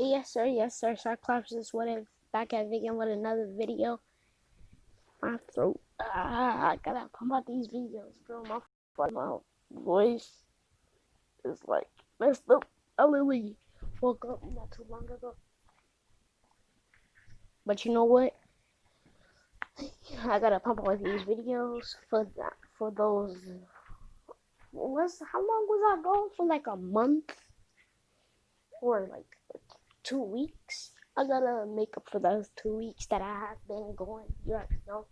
Yes sir, Cyclops is back at again with another video. My throat, I gotta pump out these videos, bro. My voice is like messed up. I literally woke up not too long ago. But you know what? I gotta pump out these videos for those. How long was I gone for? Like a month or like 2 weeks? I gotta make up for those 2 weeks that I have been going. You already know.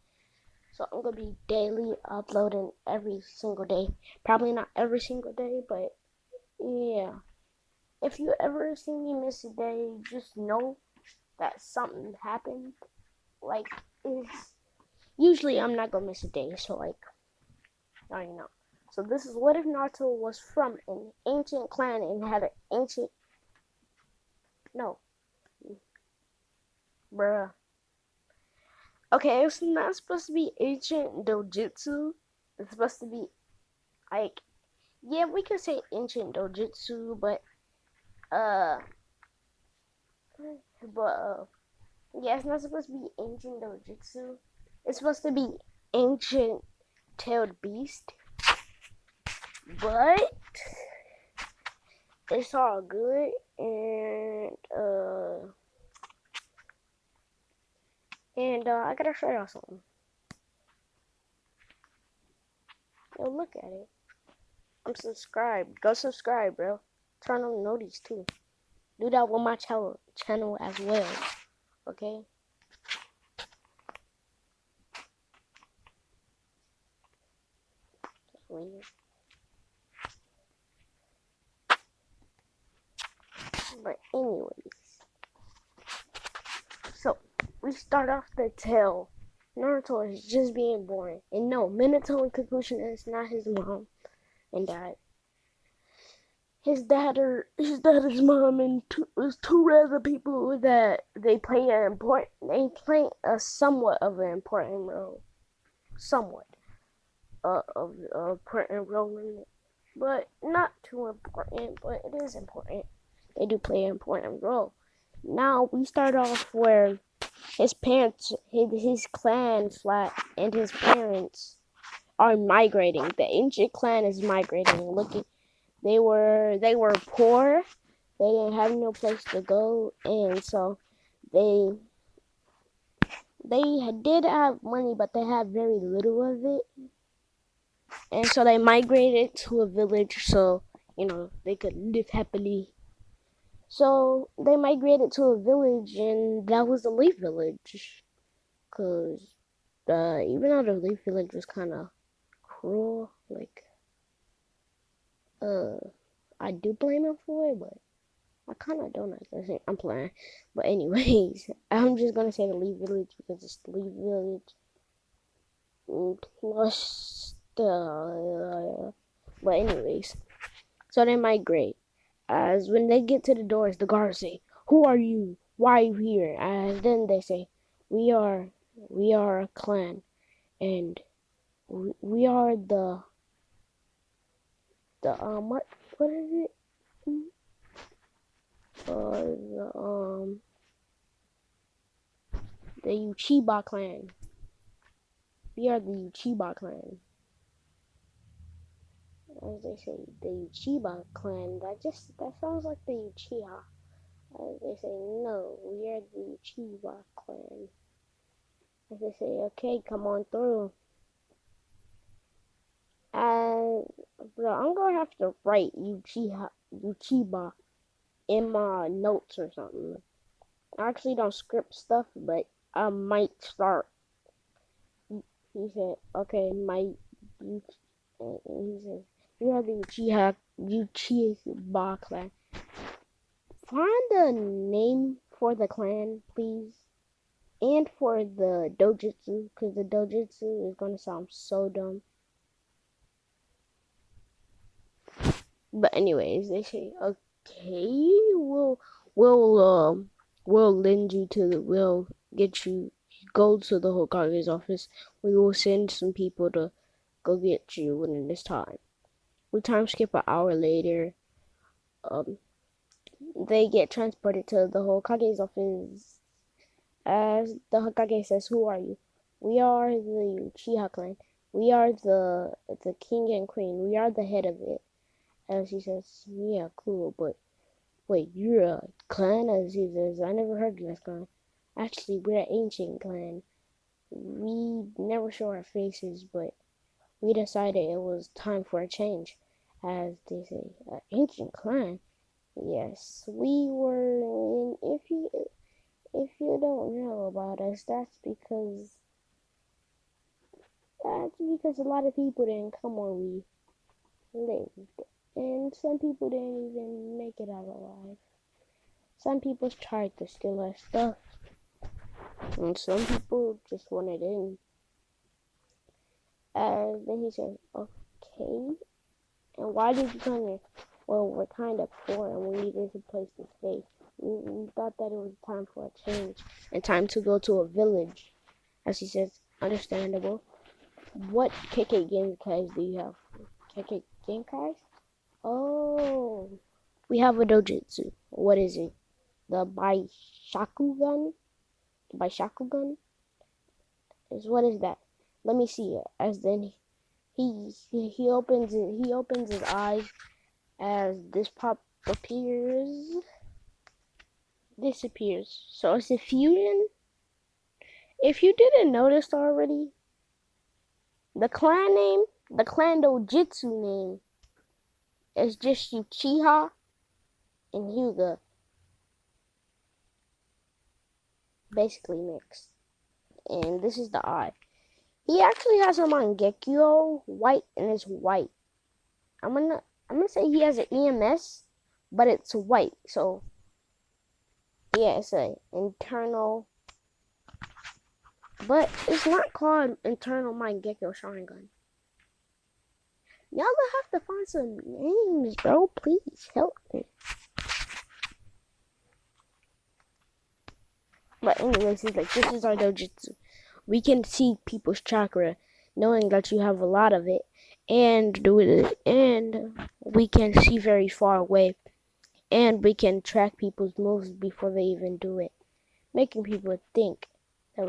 So I'm gonna be daily uploading every single day. Probably not every single day, but yeah. If you ever see me miss a day, just know that something happened. Like, it's usually I'm not gonna miss a day. So like, I already know. So this is what if Naruto was from an ancient clan and had an ancient no, bruh. Okay, it's not supposed to be ancient dojutsu. It's supposed to be like, yeah, we could say ancient dojutsu, uh, but yeah, it's not supposed to be ancient dojutsu. It's supposed to be ancient tailed beast, but it's all good. And I gotta show y'all something. Yo, look at it. I'm subscribed. Go subscribe, bro. Turn on notice too. Do that with my channel as well. Okay. Weird. But anyways, so we start off the tale. Naruto is just being born, and no, Minato and Kikuchi is not his mom and dad. His dad, his mom, and two other people that they play a somewhat of an important role, somewhat of an important role in it, but not too important. But it is important. They do play an important role. Now we start off where his parents, his clan flat, and his parents are migrating. The ancient clan is migrating. Looking, they were poor. They didn't have no place to go, and so they they did have money, but they had very little of it. And so they migrated to a village so they could live happily. So they migrated to a village, and that was the Leaf Village. Cause even though the Leaf Village was kind of cruel, like I do blame him for it, but I kind of don't. I'm playing, but anyways, I'm just gonna say the Leaf Village because it's the Leaf Village. Plus but anyways, so they migrate. As when they get to the doors, the guards say, "Who are you? Why are you here?" And then they say, "We are a clan, and we are what is it? The the Uchiba clan. We are the Uchiba clan." As they say, the Uchiba clan. That sounds like the Uchiha. As they say, no, we are the Uchiba clan. As they say, okay, come on through. And bro, I'm gonna have to write Uchiba in my notes or something. I actually don't script stuff, but I might start. He said, okay, he said, we are the Uchiba clan. Find a name for the clan, please. And for the dojutsu, because the dojutsu is gonna sound so dumb. But anyways, they say, okay, we'll lend you we'll get you go to the Hokage's office. We will send some people to go get you within this time. We time skip an hour later. they get transported to the Hokage's office. As the Hokage says, "Who are you?" "We are the Uchiha clan. We are the king and queen. We are the head of it." As he says, "Yeah, cool, but wait, you're a clan?" As he says, "I never heard of this clan. Actually, we're an ancient clan. We never show our faces, but we decided it was time for a change." As they say, "An ancient clan?" "Yes, we were. And if you don't know about us, that's because a lot of people didn't come where we lived, and some people didn't even make it out alive. Some people tried to steal our stuff, and some people just wanted in." Then he says, "Okay, and why did you come here?" "Well, we're kind of poor and we needed a place to stay. We thought that it was time for a change and time to go to a village." As he says, "Understandable. What KK Genkais do you have?" "KK Genkais? Oh, we have a dojutsu." "What is it?" "The Baishakugan?" "The Baishakugan? What is that?" "Let me see it." As then he opens his eyes as this pop disappears. So it's a fusion. If you didn't notice already, the clan dojutsu name is just Uchiha and Hyuga, basically mixed. And this is the eye. He actually has a Mangekyo white, and it's white. I'm gonna say he has an EMS, but it's white. So yeah, it's a internal, but it's not called internal Mangekyo Sharingan. Y'all gonna have to find some names, bro. Please help me. But anyways, he's like, "This is our dojutsu. We can see people's chakra, knowing that you have a lot of it, and we can see very far away, and we can track people's moves before they even do it, making people think that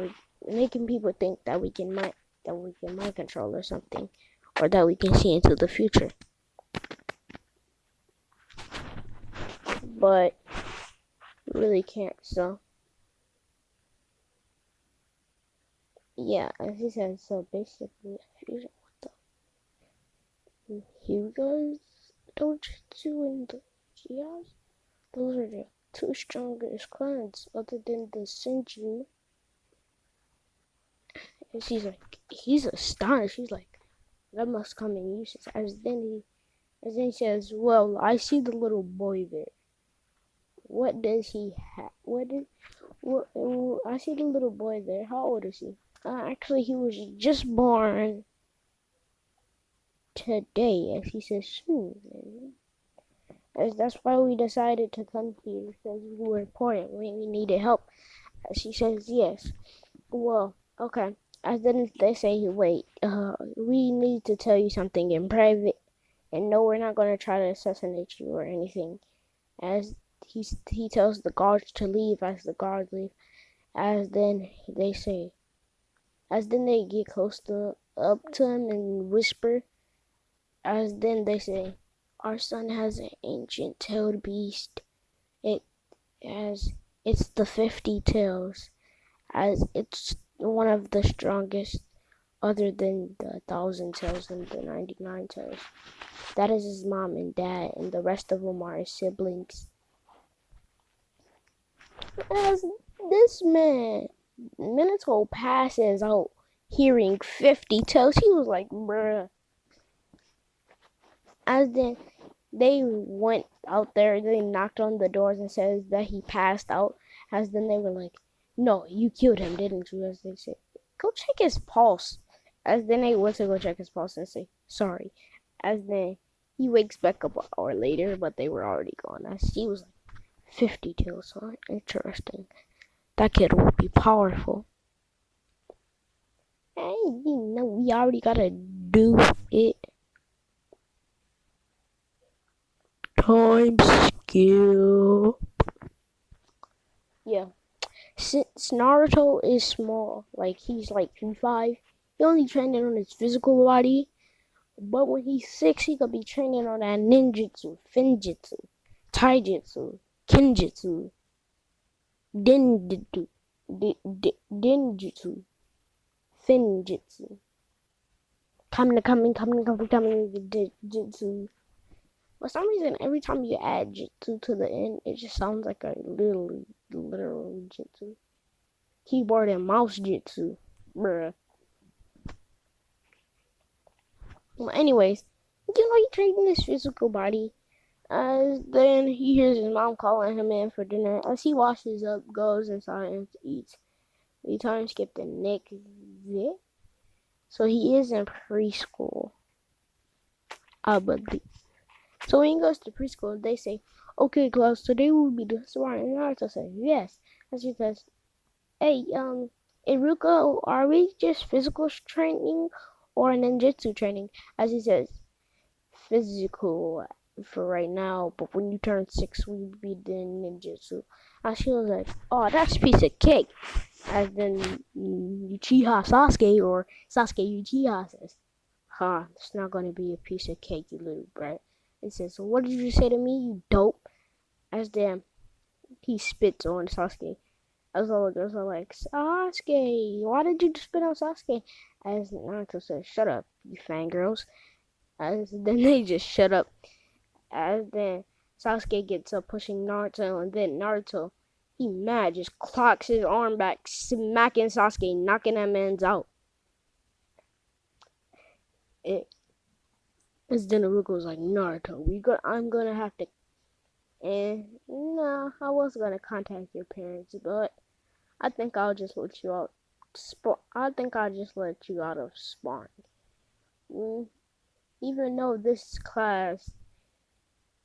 we can mind control or something, or that we can see into the future." But really can't. So yeah, as he said, so basically, fusion. What the Hyuga's dojutsu and the Uchiha's, those are the two strongest clans other than the Senju. And he's astonished. He's like, "That must come in use." As then he says, "Well, I see the little boy there. What does he have? I see the little boy there. How old is he?" Actually, he was just born today." As he says, as that's why we decided to come here, because we were important. We needed help." As he says, "Yes. Well, okay." As then they say, "Wait, we need to tell you something in private, and no, we're not going to try to assassinate you or anything." As he tells the guards to leave. As the guards leave, as then they get up to him and whisper. As then they say, "Our son has an ancient tailed beast. It's the 50 tails, as it's one of the strongest, other than the 1,000 tails and the 99 tails. That is his mom and dad, and the rest of them are his siblings." As this man, Minato, passes out hearing 50 tails, he was like, "Bruh." As then they went out there, they knocked on the doors and said that he passed out. As then they were like, "No, you killed him, didn't you?" As they said, "Go check his pulse." As then they went to go check his pulse and say, "Sorry." As then he wakes back up an hour later, but they were already gone. As he was like, 50 tails, huh? Interesting. That kid will be powerful. Hey, we already gotta do it. Time skill. Since Naruto is small, like he's like 2'5", he only training on his physical body. But when he's 6, he could be training on that ninjutsu, finjutsu, taijutsu, kinjutsu, denjutsu, denjutsu, finjutsu, kamen jutsu. For some reason, every time you add jutsu to the end, it just sounds like a literal jutsu. Keyboard and mouse jutsu, bruh. Well, anyways, he training his physical body. Then he hears his mom calling him in for dinner. As he washes up, goes inside and eats. We time skip the next day. So he is in preschool, I believe. So when he goes to preschool, they say, "Okay, class, today will be the smart." And Naruto says, "Yes." And she says, "Hey, Iruka, are we just physical training or ninjutsu training?" As he says, "Physical for right now, but when you turn 6, we'll be doing ninjutsu." And she was like, "Oh, that's a piece of cake." As then Uchiha Sasuke or Sasuke Uchiha says, "Huh, it's not gonna be a piece of cake, you little brat." It says, "So what did you say to me, you dope?" As then he spits on Sasuke. As all the girls are like, "Sasuke, why did you spit on Sasuke?" As Naruto says, "Shut up, you fangirls." As then they just shut up. As then Sasuke gets up pushing Naruto, and then Naruto, he mad, just clocks his arm back, smacking Sasuke, knocking that man's out. As then Naruto was like, "Naruto, I'm gonna have to," and no, I was gonna contact your parents, but I think I'll just let you out. I think I'll just let you out of sparring. Even though this class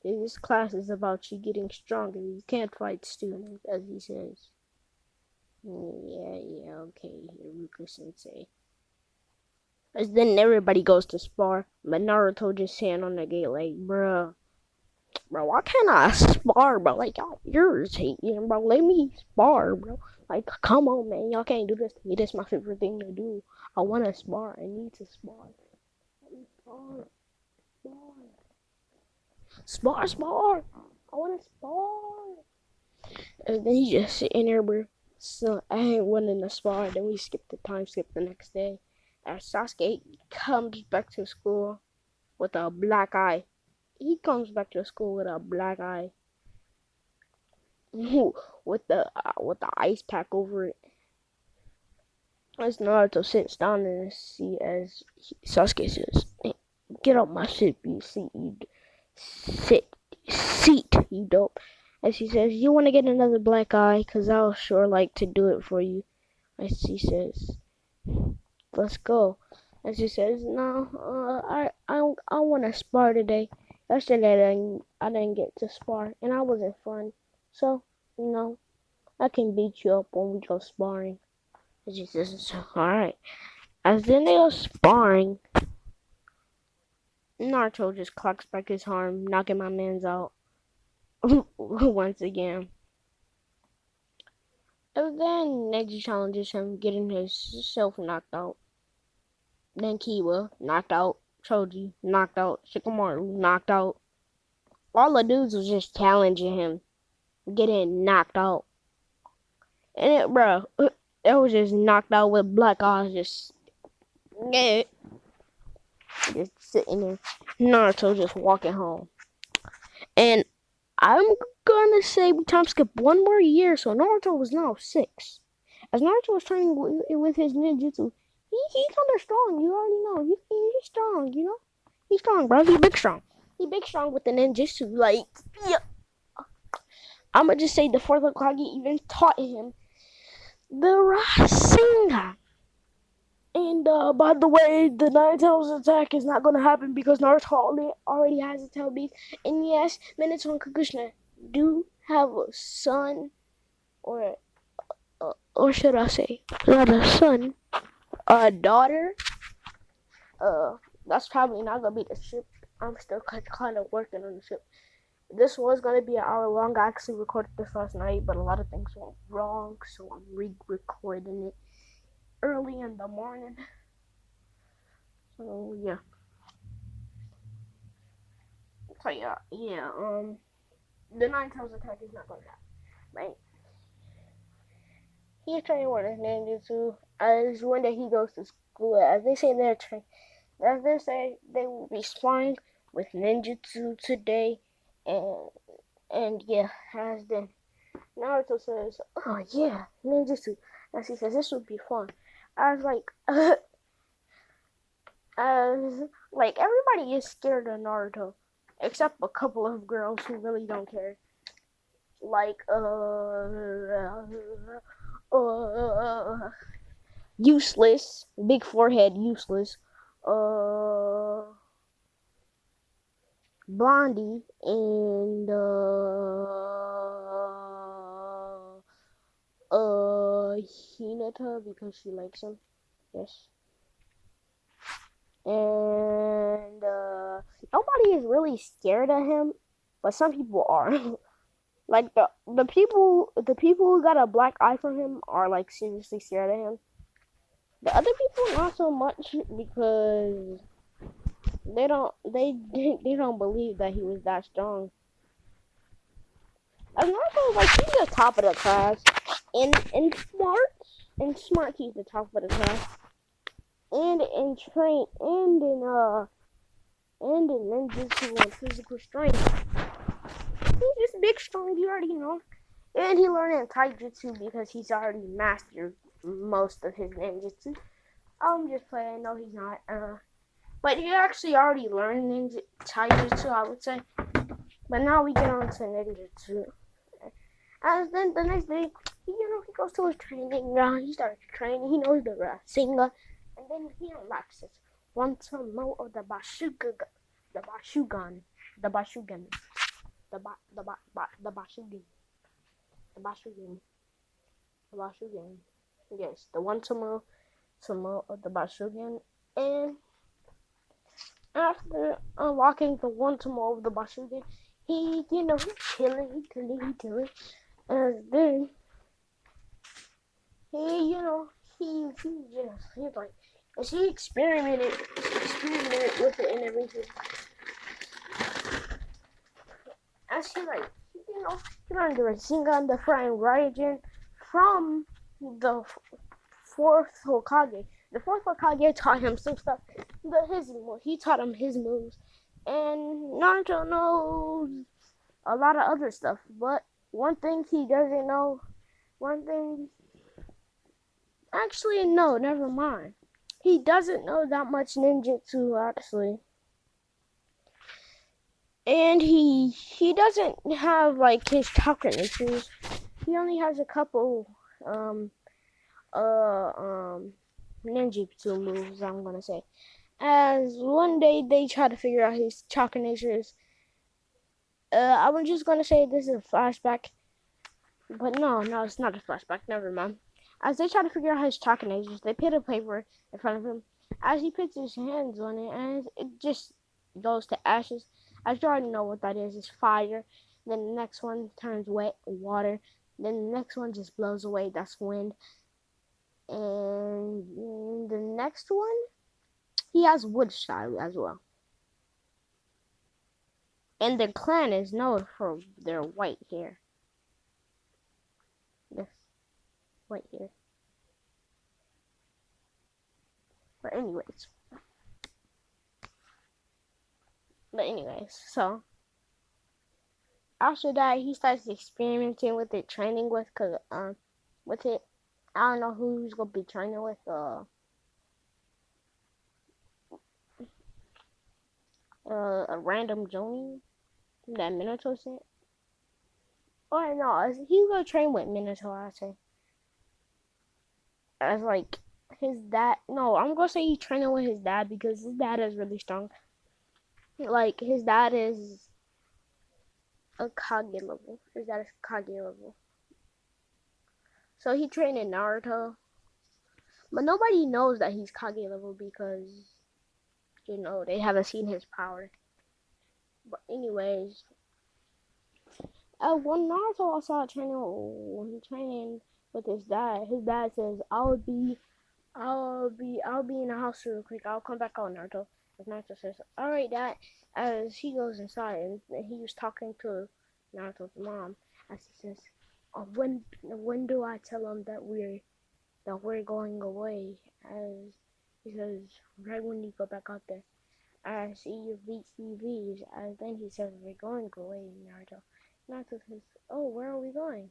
is about you getting stronger, you can't fight students," as he says. Yeah, okay, Hiruka Sensei. As then everybody goes to spar, but Naruto just sitting on the gate like, bro, why can't I spar, bro? Like, y'all irritating, bro. Let me spar, bro. Like, come on, man. Y'all can't do this to me. This is my favorite thing to do. I want to spar. I need to spar. Spar. Spar. Spar. I want to spar. And then he just sitting there, bro. So I ain't winning the spar. Then we skip the next day. As Sasuke comes back to school with a black eye. He comes back to school with a black eye. with the ice pack over it. As Naruto sits down in his seat, as Sasuke says, "Hey, get off my seat, you seat, you dope." As he says, "You want to get another black eye? Cause I'll sure like to do it for you." As he says, "Let's go." As he says, "No, I want to spar today. Yesterday I didn't get to spar, and I wasn't fun. So, no, I can beat you up when we go sparring." As he says, "Alright." As then they go sparring, Naruto just clocks back his arm, knocking my mans out once again. And then Neji challenges him, getting himself knocked out. Then Kiba knocked out, Choji knocked out, Shikamaru knocked out. All the dudes was just challenging him, getting knocked out. And it was just knocked out with black eyes, just sitting there. Naruto just walking home. And I'm gonna say we time skip one more year, so Naruto was now 6. As Naruto was training with his ninjutsu, he's kinda strong. You already know. He's strong. You know, he's strong, bro. He's big strong. He's big strong with the ninjutsu. Like, yeah. I'ma just say the fourth Hokage even taught him the Rasengan. And by the way, the Nine Tails attack is not gonna happen because Naruto already has a tail beast. And yes, Minato and Kikushina do have a son, or should I say, not a son, a daughter. That's probably not gonna be the ship. I'm still kind of working on the ship. this was gonna be an hour long. I actually recorded this last night, but a lot of things went wrong, so I'm re-recording it early in the morning. So yeah. So yeah. The Nine Tails attack is not gonna happen, right? He's training with his ninjutsu. As one day he goes to school, as they say, they will be sparring with ninjutsu today, and yeah, as then Naruto says, "Oh yeah, ninjutsu," as he says, "This would be fun." I was like, as like everybody is scared of Naruto, except a couple of girls who really don't care. Like useless, big forehead, useless. Uh, Blondie and Hinata because she likes him. Yes. And nobody is really scared of him, but some people are. Like the people who got a black eye from him are like seriously scared of him. The other people not so much because they don't believe that he was that strong. As Naruto, like he's the top of the class in smart he's the top of the class, and in train and in ninjutsu and physical strength. He's just big, strong. You already know. And he learned in taijutsu because he's already mastered most of his ninjutsu. I'm just playing. No, he's not. But he actually already learned taijutsu, I would say. But now we get on to ninjutsu. And then the next day, he goes to his training ground. He starts training. He knows the Rasengan, and then he unlocks it. Once more of the Bashugan, the Bashugan, the Bashugan, the Bashugan, the Bashugan, the Bashugan. Yes, the one more of the Bashugan, and after unlocking the one more of the Bashugan, he's chilling, and then he's like, as he experimented with it and everything. As he like, he learned the Rasengan, the Frying Raijin from the fourth Hokage. The fourth Hokage taught him some stuff. He taught him his moves, and Naruto knows a lot of other stuff. But one thing he doesn't know, one thing. Actually, no, never mind. He doesn't know that much ninjutsu, actually. And he doesn't have like his chakra natures. He only has a couple ninjutsu moves, I'm gonna say. As one day they try to figure out his chakra natures. I'm just gonna say this is a flashback. But no, it's not a flashback, never mind. As they try to figure out his chakra natures, they put a paper in front of him. As he puts his hands on it, and it just goes to ashes. As you already know what that is, it's fire. Then the next one turns wet, water. Then the next one just blows away, that's wind. And the next one, he has wood style as well. And their clan is known for their white hair. This white hair. But anyways, so after that, he starts experimenting with it, training with it. I don't know who he's gonna be training with. A random Jonin that Minato sent. Or no, he's gonna train with Minato. I say as like his dad. No, I'm gonna say he's training with his dad because his dad is really strong. Like his dad is a Kage level. His dad is Kage level. So he trained in Naruto. But nobody knows that he's Kage level because, they haven't seen his power. But anyways, when Naruto was out training with his dad says, I'll be in the house real quick. I'll come back out, Naruto. As Naruto says, all right, Dad. As he goes inside, and he was talking to Naruto's mom, as he says, when do I tell him that we're going away? As he says, right when you go back out there. As he leaves, as then he says, we're going away, Naruto. Naruto says, oh, where are we going?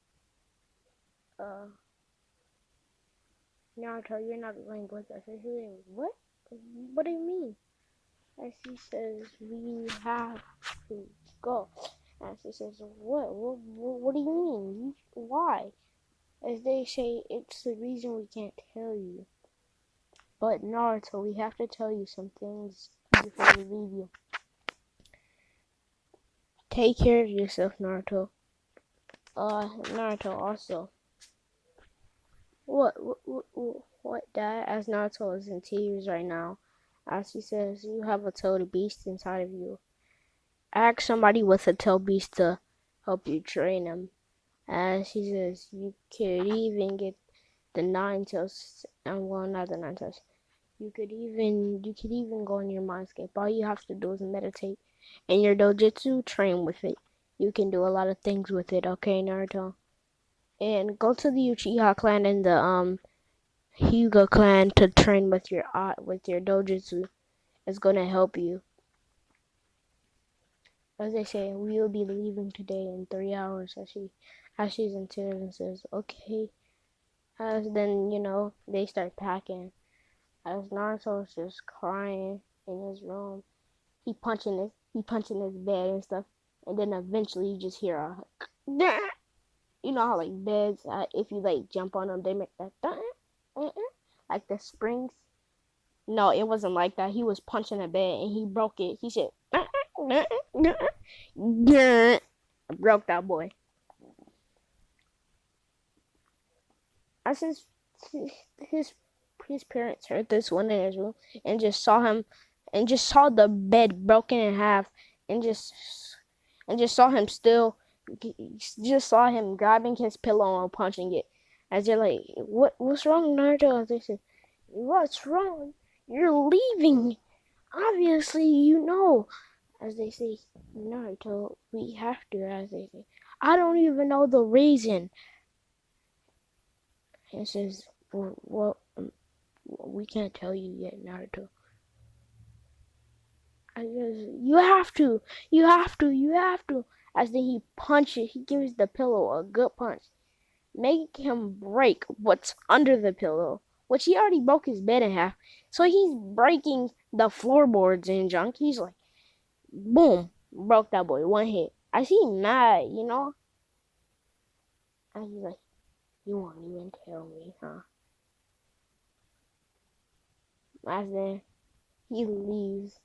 Uh, Naruto, you're not going with us. And he's like, what? What do you mean? As he says, we have to go. As he says, what do you mean? Why? As they say, it's the reason we can't tell you. But Naruto, we have to tell you some things before we leave you. Take care of yourself, Naruto. Naruto also. What, Dad? As Naruto is in tears right now. As he says, you have a tailed beast inside of you. Ask somebody with a tailed beast to help you train him. As he says, you could even get the nine tails, and well, not the nine tails. You could even go in your mindscape. All you have to do is meditate, and your dojutsu, train with it. You can do a lot of things with it. Okay, Naruto. And go to the Uchiha clan and the Hyuga clan to train with your dojutsu. It's gonna help you. As they say, we will be leaving today in 3 hours. As she's in tears and says, okay. As then they start packing. As Naruto's just crying in his room, he punching his bed and stuff, and then eventually you just hear a, you know how like beds, if you like jump on them, they make that like the springs. No, it wasn't like that. He was punching a bed and he broke it. He said, broke that boy. As his his parents heard this one in his room and just saw the bed broken in half and just saw him just saw him grabbing his pillow and punching it. As they're like, what's wrong, Naruto? As they said, what's wrong? You're leaving. Obviously, you know. As they say, Naruto, we have to. As they say, I don't even know the reason. And says, well, we can't tell you yet, Naruto. I says, you have to. As then he gives the pillow a good punch. Make him break what's under the pillow, which he already broke his bed in half. So he's breaking the floorboards and junk. He's like, boom, broke that boy, one hit. I see him mad, And he's like, you won't even tell me, huh? As then he leaves.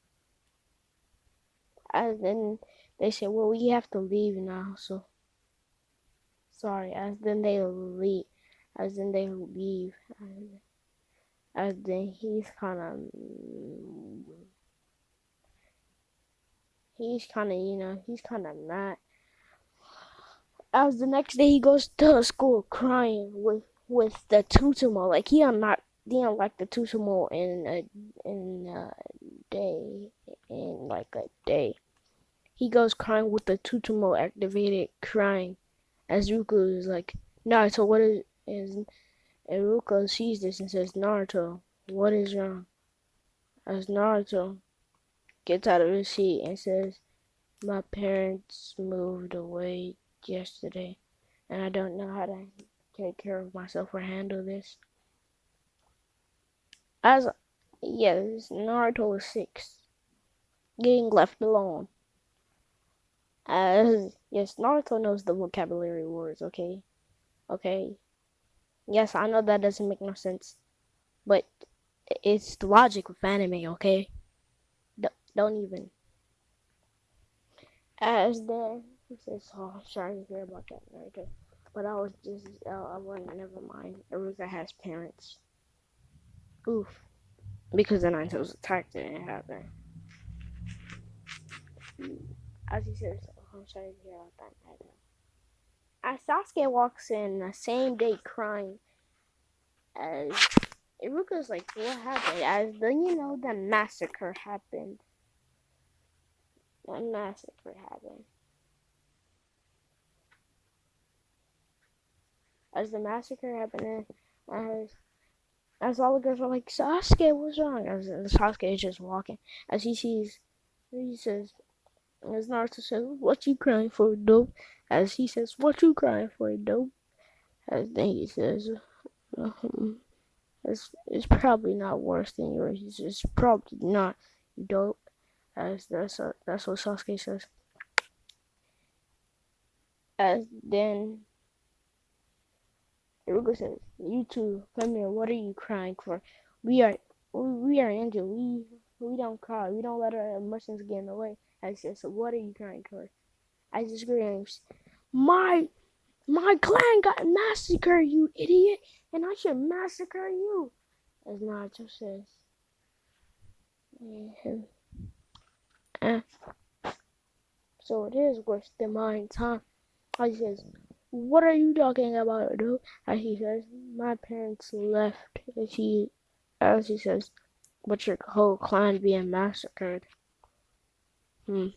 As then they say, well, we have to leave now, so sorry. As then they leave. As then he's kind of mad. As the next day he goes to school crying with the tutumo, like he unlocked the tutumo in like a day. He goes crying with the tutumo activated, crying. As Ruko is like, Naruto, what is and Ruko sees this and says, Naruto, what is wrong? As Naruto gets out of his seat and says, my parents moved away yesterday, and I don't know how to take care of myself or handle this. Naruto was 6, getting left alone. Naruto knows the vocabulary words, okay? Yes, I know that doesn't make no sense, but it's the logic with anime, okay? Don't even. As then he says, "Oh, sorry to hear about that, Naruto, but I was just, never mind. Iruka has parents. Oof, because the Naruto's attack didn't happen." As he says, "Oh, I'm sorry to hear about that, Naruto." as Sasuke walks in the same day crying, as Iruka's like, what happened? As then the massacre happened. The massacre happened. As the massacre happened, as all the girls are like, Sasuke, what's wrong? As Sasuke is just walking, as he says, as Naruto says, what you crying for, dope? As he says, what you crying for, dope? As then he says, it's probably not worse than yours. It's probably not dope. As that's what Sasuke says. As then Iruka says, "You two, come here. What are you crying for? We are injured. We don't cry. We don't let our emotions get in the way." I said, "So what are you crying for?" I just screams, "My clan got massacred, you idiot, and I should massacre you." As Naruto says, "So it is worse than mine, huh?" I says, "What are you talking about, dude?" As he says, "My parents left." As he says, "But your whole clan being massacred." I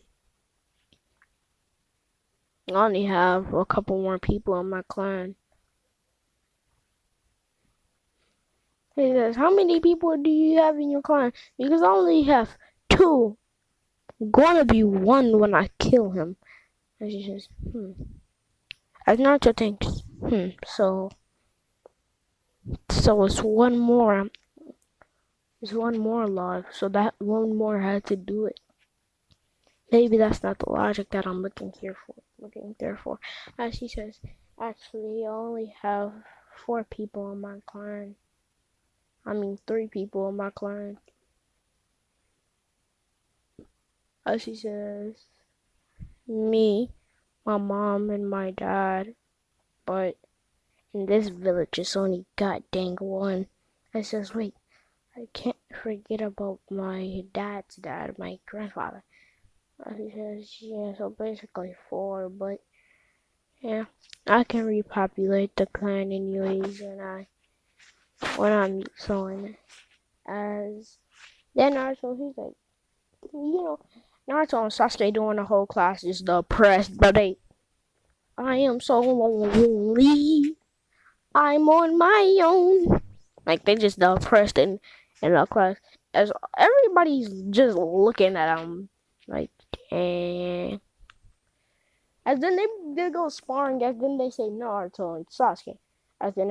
only have a couple more people in my clan. He says, "How many people do you have in your clan?" Because I only have two. Gonna be one when I kill him. And she says, As Naruto thinks, so it's one more. There's one more alive, so that one more had to do it. Maybe that's not the logic that I'm looking there for. As she says, actually, I only have 4 people in my clan. I mean, 3 people in my clan. As she says, me, my mom, and my dad. But in this village, it's only god dang one. I says, wait, I can't forget about my dad's dad, my grandfather. He says, yeah, so basically 4, but yeah, I can repopulate the clan anyways, and when I'm sewing as then Naruto, he's like, Naruto and Sasuke doing the whole class is depressed, but I am so lonely. I'm on my own. Like they just depressed in the class as everybody's just looking at them like, dang. As then they go sparring, as then they say Naruto and Sasuke. As then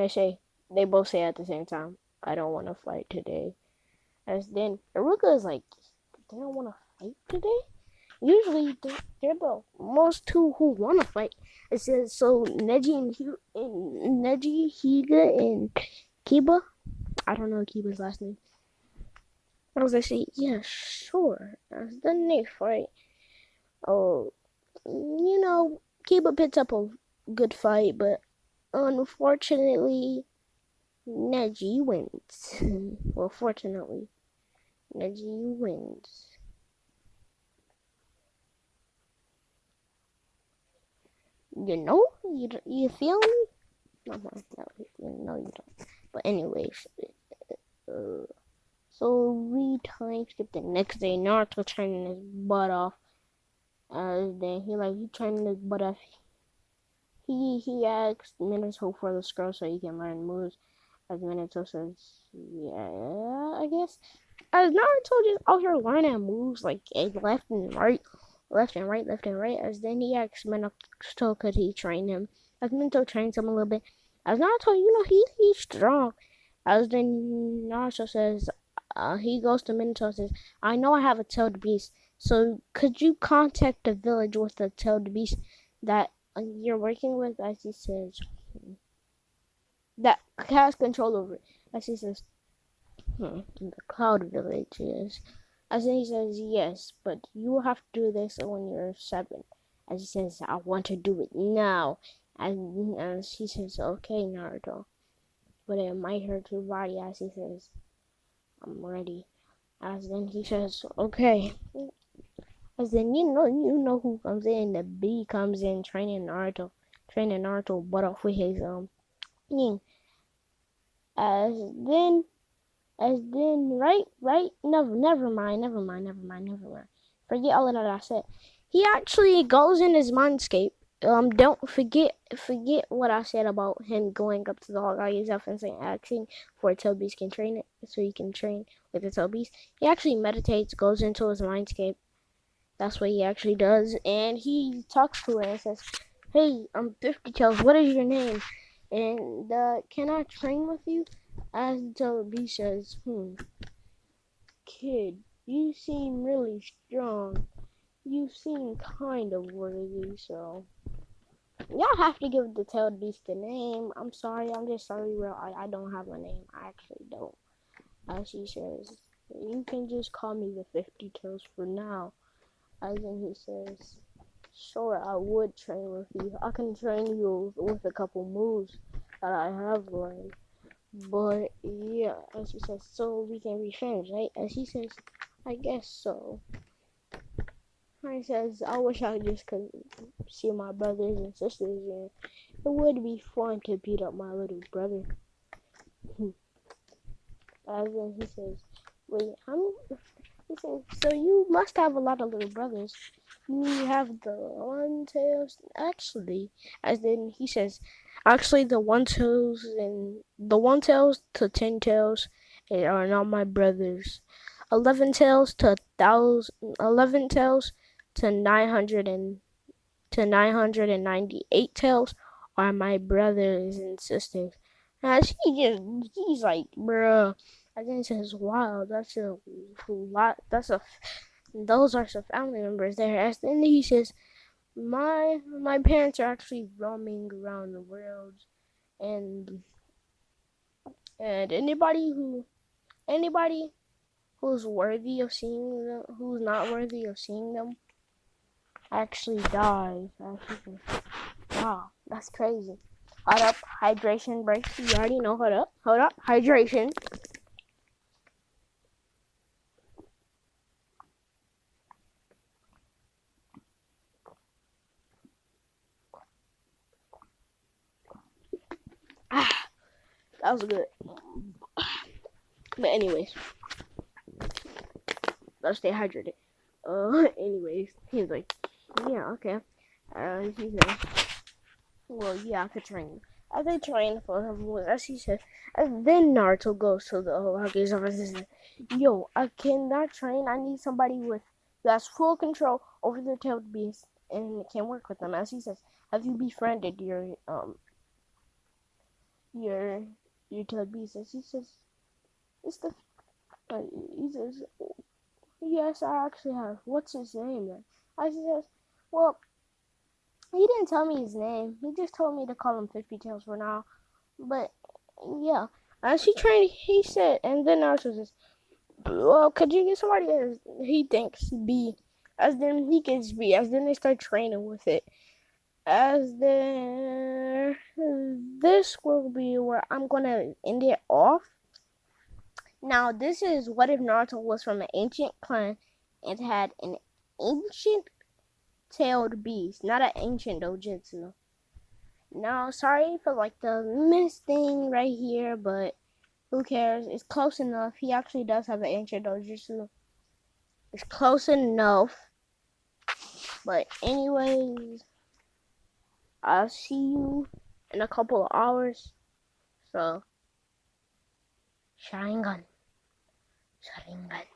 they both say at the same time, I don't want to fight today. As then Iruka is like, they don't want to fight today? Usually they're the most two who want to fight. It says, so Neji, Higa, and Kiba. I don't know Kiba's last name. As they say, yeah, sure. As then they fight. Oh, Kiba picks up a good fight, but unfortunately, Neji wins. Well, fortunately, Neji wins. You feel me? No, you don't. But anyways, so we time skip the next day. Naruto training his butt off. Then he training his butt off. He asked Minato for the scroll so he can learn moves. As Minato says, yeah, I guess. As Naruto just out here learning moves like left and right. As then he asks Minato could he train him. As Minato trains him a little bit. As Naruto, he's strong. As then Naruto says, he goes to Minato and says, I know I have a tailed beast, so could you contact the village with the tailed beast that you're working with? As he says, that has control over it. As he says, the Cloud Village is. As he says, yes, but you will have to do this when you're 7. As he says, I want to do it now. And she says, okay, Naruto. But it might hurt your body. As he says, I'm ready. As then he says, okay. As then you know who comes in. The bee comes in training Naruto training Naruto butt off with his thing. As then right, never mind. Forget all of that I said. He actually goes in his mindscape. Don't forget what I said about him going up to the Hokage stuff and saying asking for a tail beast can train it so he can train with the tail beast. He actually meditates, goes into his mindscape. That's what he actually does, and he talks to it and says, "Hey, I'm 50 Tails. What is your name? And can I train with you?" As the beast says, "Kid, you seem really strong. You seem kind of worthy, so y'all have to give the tail beast a name. I'm sorry, I'm just sorry, bro. I don't have a name. I actually don't." As he says, "You can just call me the 50 Tails for now." As then he says, "Sure, I would train with you. I can train you with a couple moves that I have learned. But yeah," as he says, "so we can be friends, right?" As he says, "I guess so." I says, "I wish I just could see my brothers and sisters, and it would be fun to beat up my little brother." As then he says, "Wait, how many?" He says, "So you must have a lot of little brothers. You have the one tails." Actually, as then he says, "Actually, the one tails and the one tails to 10 tails are not my brothers. 11 tails to 11 tails to 998 tails are my brothers and sisters." As he's like, "Bruh." I think he says, "Wow, that's a lot. Those are some family members there." As then he says, my parents are actually roaming around the world, and anybody who's worthy of seeing them, who's not worthy of seeing them, actually dies." Actually, wow, that's crazy. Hold up, hydration breaks. You already know. Hold up, hydration. Ah, that was good. But anyways, let's stay hydrated. Anyways, he's like, "Yeah, okay." He says, "Well, yeah, I could train." As they train for him, as he said, and then Naruto goes to the Hokage's office and says, "Yo, I cannot train. I need somebody with who has full control over the tailed beast and can work with them." As he says, "Have you befriended your your tailed beast?" As he says, "It's the," he says, "Yes, I actually have." "What's his name then?" As he says, "Well, he didn't tell me his name. He just told me to call him 50 Tails for now. But yeah." As he trained, he said, and then Naruto says, "Well, could you get somebody as he thinks B?" As then he gets B. As then they start training with it. As then this will be where I'm gonna end it off. Now, this is what if Naruto was from an ancient clan and had an ancient tailed beast, not an ancient dojutsu. Now, sorry for like the miss thing right here, but who cares? It's close enough. He actually does have an ancient dojutsu. It's close enough. But anyways, I'll see you in a couple of hours. So, Sharingan. Sharingan.